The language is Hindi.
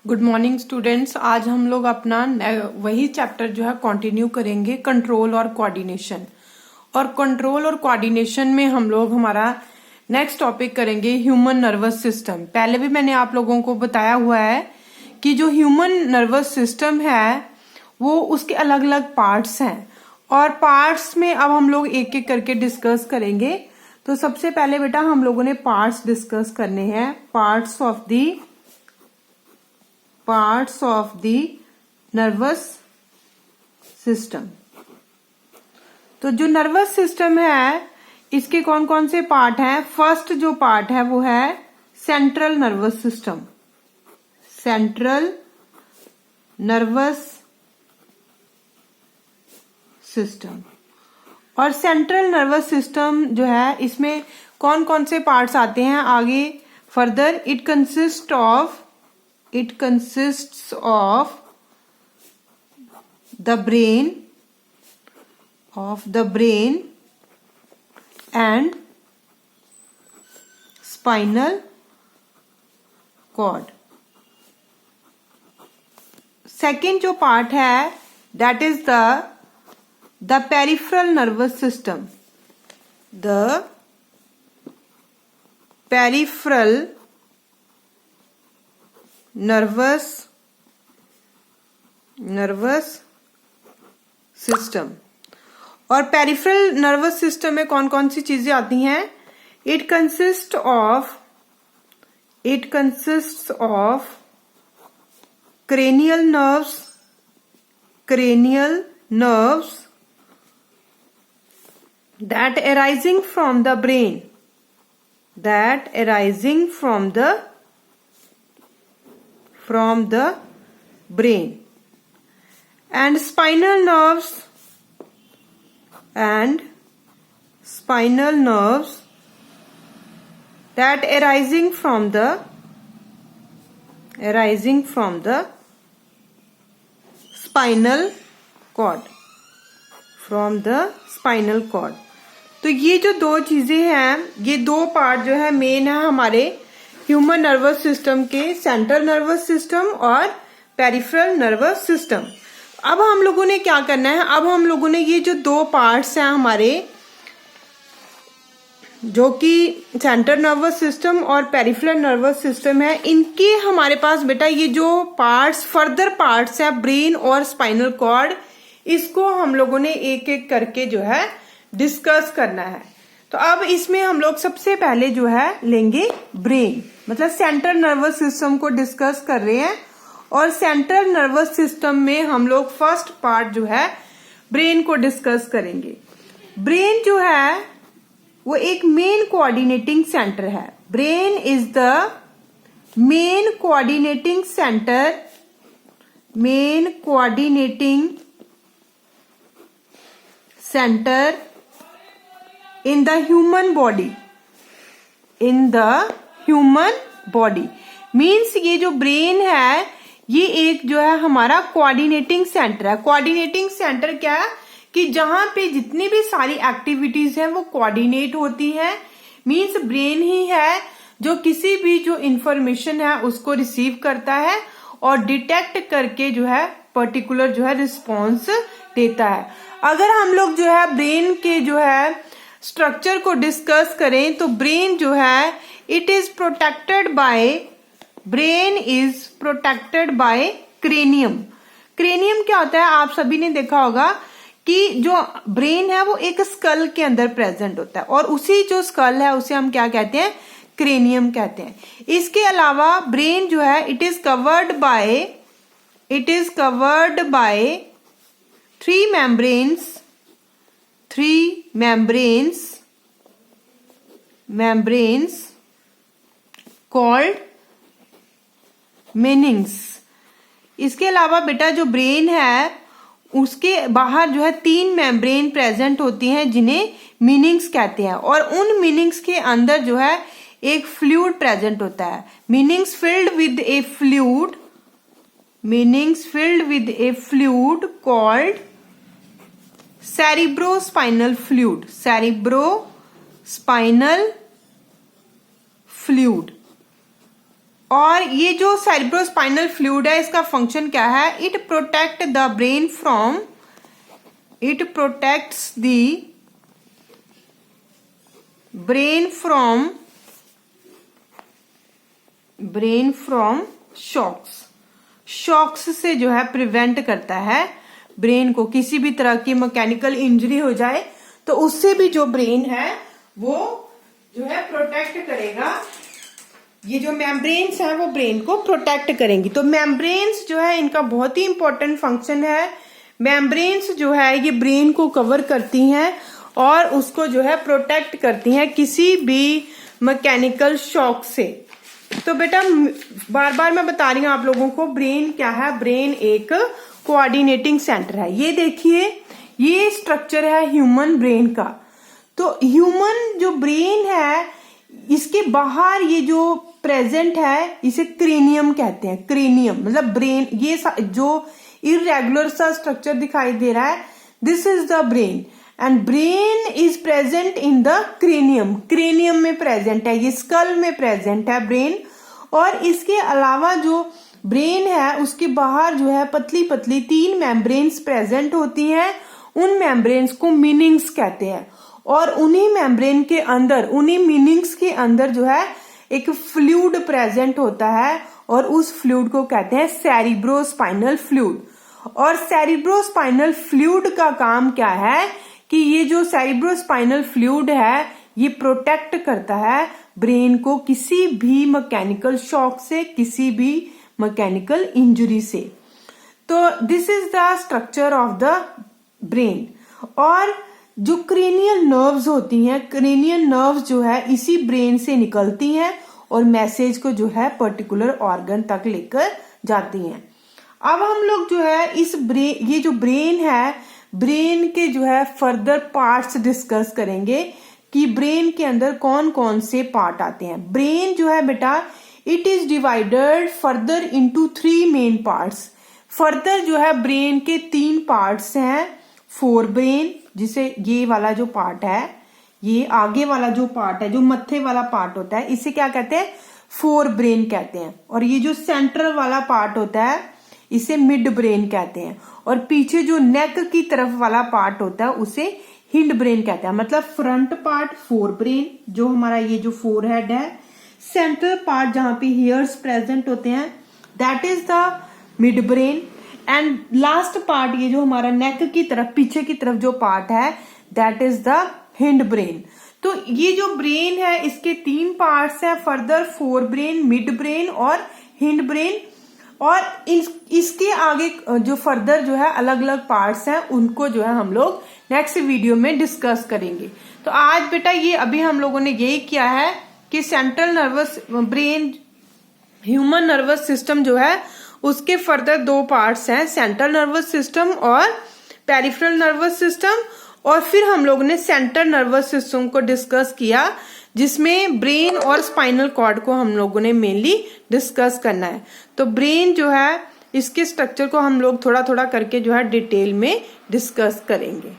Good morning students. आज हम लोग अपना वही चैप्टर जो है कंटिन्यू करेंगे, कंट्रोल और कोऑर्डिनेशन। और कंट्रोल और कोऑर्डिनेशन में हम लोग हमारा नेक्स्ट टॉपिक करेंगे ह्यूमन नर्वस सिस्टम। पहले भी मैंने आप लोगों को बताया हुआ है कि जो ह्यूमन नर्वस सिस्टम है वो उसके अलग अलग पार्ट्स हैं, और पार्ट्स में अब हम लोग एक एक करके डिस्कस करेंगे। तो सबसे पहले बेटा हम लोगों ने पार्ट्स डिस्कस करने हैं, parts of the nervous system. तो जो नर्वस सिस्टम है इसके कौन कौन से पार्ट हैं? फर्स्ट जो पार्ट है वो है central nervous system. Central nervous system. और सेंट्रल नर्वस सिस्टम जो है इसमें कौन कौन से पार्ट्स आते हैं आगे further? It consists of the brain and spinal cord. Second जो पार्ट है that is the peripheral nervous system. The peripheral nervous system। और पेरिफेरल नर्वस सिस्टम में कौन कौन सी चीजें आती हैं? It consist of cranial nerves that arising from the brain and spinal nerves that arising from the spinal cord। तो ये जो दो चीजें हैं, ये दो पार्ट जो है मेन है हमारे ह्यूमन नर्वस सिस्टम के, सेंट्रल नर्वस सिस्टम और पेरिफेरल नर्वस सिस्टम। अब हम लोगों ने क्या करना है? अब हम लोगों ने ये जो दो पार्ट्स हैं हमारे, जो कि सेंट्रल नर्वस सिस्टम और पेरिफेरल नर्वस सिस्टम है, इनके हमारे पास बेटा ये जो पार्ट्स फर्दर पार्ट्स है ब्रेन और स्पाइनल कॉर्ड, इसको हम लोगों ने एक एक करके जो है डिस्कस करना है। तो अब इसमें हम लोग सबसे पहले जो है लेंगे ब्रेन, मतलब सेंट्रल नर्वस सिस्टम को डिस्कस कर रहे हैं। और सेंट्रल नर्वस सिस्टम में हम लोग फर्स्ट पार्ट जो है ब्रेन को डिस्कस करेंगे। ब्रेन जो है वो एक मेन कोऑर्डिनेटिंग सेंटर है। Brain is the main coordinating centre in the human body means ये जो ब्रेन है ये एक जो है हमारा कोऑर्डिनेटिंग सेंटर है। कोऑर्डिनेटिंग सेंटर क्या है कि जहां पे जितनी भी सारी एक्टिविटीज हैं वो कोऑर्डिनेट होती हैं। मींस ब्रेन ही है जो किसी भी जो इंफॉर्मेशन है उसको रिसीव करता है और डिटेक्ट करके जो है पर्टिकुलर जो है रिस्पॉन्स देता है। अगर हम लोग जो है ब्रेन के जो है स्ट्रक्चर को डिस्कस करें तो ब्रेन जो है it is protected by cranium. Cranium क्या होता है? आप सभी ने देखा होगा कि जो ब्रेन है वो एक स्कल के अंदर प्रेजेंट होता है, और उसी जो स्कल है उसे हम क्या कहते हैं? क्रेनियम कहते हैं। इसके अलावा ब्रेन जो है it is covered by three membranes called meninges। इसके अलावा बेटा जो ब्रेन है उसके बाहर जो है 3 मेम्ब्रेन प्रेजेंट होती हैं जिन्हें मीनिंग्स कहते हैं, और उन मीनिंग्स के अंदर जो है एक फ्लूइड प्रेजेंट होता है। Meanings filled with A fluid called cerebrospinal fluid। और ये जो सेरिब्रोस्पाइनल फ्लूइड है इसका फंक्शन क्या है, it protects the brain from shocks से जो है प्रिवेंट करता है ब्रेन को। किसी भी तरह की मैकेनिकल इंजरी हो जाए तो उससे भी जो ब्रेन है वो जो है प्रोटेक्ट करेगा। ये जो मेम्ब्रेन्स है वो ब्रेन को प्रोटेक्ट करेंगी। तो मेम्ब्रेन्स जो है इनका बहुत ही इंपॉर्टेंट फंक्शन है। मेम्ब्रेन्स जो है ये ब्रेन को कवर करती हैं और उसको जो है प्रोटेक्ट करती हैं किसी भी मैकेनिकल शॉक से। तो बेटा बार बार मैं बता रही हूँ आप लोगों को, ब्रेन क्या है, ब्रेन एक कोऑर्डिनेटिंग सेंटर है। ये देखिए ये स्ट्रक्चर है ह्यूमन ब्रेन का। तो ह्यूमन जो ब्रेन है इसके बाहर ये जो प्रेजेंट है इसे क्रेनियम कहते हैं। क्रेनियम मतलब ब्रेन, ये जो इरेगुलर सा स्ट्रक्चर दिखाई दे रहा है, this is the brain and brain is present in the cranium. Cranium में प्रेजेंट है, ये स्कल में प्रेजेंट है ब्रेन। और इसके अलावा जो ब्रेन है उसके बाहर जो है पतली पतली 3 मेम्ब्रेन्स प्रेजेंट होती हैं। उन मेम्ब्रेन्स को मीनिंग्स कहते हैं और उन्हीं मेम्ब्रेन के अंदर, उन्हीं मीनिंग्स के अंदर जो है एक फ्लूइड प्रेजेंट होता है और उस फ्लूइड को कहते हैं सेरिब्रोस्पाइनल फ्लूइड। और सेरिब्रोस्पाइनल फ्लूइड का काम क्या है कि ये जो सेरिब्रोस्पाइनल फ्लूइड है ये प्रोटेक्ट करता है ब्रेन को किसी भी मैकेनिकल शॉक से, किसी भी मैकेनिकल इंजरी से। तो this is the structure of the brain. और जो क्रेनियल नर्व्स होती हैं, क्रेनियल नर्व्स जो है इसी ब्रेन से निकलती हैं और मैसेज को जो है पर्टिकुलर ऑर्गन तक लेकर जाती हैं। अब हम लोग जो है इस ब्रेन, ये जो ब्रेन है, ब्रेन के जो है फर्दर पार्ट्स डिस्कस करेंगे कि ब्रेन के अंदर कौन कौन से पार्ट आते हैं। ब्रेन जो है बेटा it is divided further into 3 main parts. Further जो है ब्रेन के 3 पार्ट्स हैं। फोर ब्रेन, जिसे ये वाला जो पार्ट है, ये आगे वाला जो पार्ट है, जो मत्थे वाला पार्ट होता है, इसे क्या कहते हैं, फोर ब्रेन कहते हैं। और ये जो सेंट्रल वाला पार्ट होता है इसे मिड ब्रेन कहते हैं। और पीछे जो नेक की तरफ वाला पार्ट होता है उसे हिंड ब्रेन कहते हैं। मतलब फ्रंट पार्ट फोर ब्रेन, जो हमारा ये जो फोर हेड है, सेंट्रल पार्ट जहां पे हेयर्स प्रेजेंट होते हैं that is the mid brain, and last part ये जो हमारा नेक की तरफ, पीछे की तरफ जो पार्ट है that is the hind brain. तो ये जो ब्रेन है इसके 3 पार्ट्स हैं, further fore brain, mid brain और हिंड ब्रेन। और इसके आगे जो फर्दर जो है अलग अलग पार्ट्स हैं उनको जो है हम लोग नेक्स्ट वीडियो में डिस्कस करेंगे। तो आज बेटा ये अभी हम लोगों ने यही किया है कि central nervous brain, human nervous system जो है उसके फर्दर 2 पार्ट्स हैं, सेंट्रल नर्वस सिस्टम और पेरिफेरल नर्वस सिस्टम। और फिर हम लोग ने सेंट्रल नर्वस सिस्टम को डिस्कस किया जिसमें ब्रेन और स्पाइनल कॉर्ड को हम लोगों ने मेनली डिस्कस करना है। तो ब्रेन जो है इसके स्ट्रक्चर को हम लोग थोड़ा थोड़ा करके जो है डिटेल में डिस्कस करेंगे।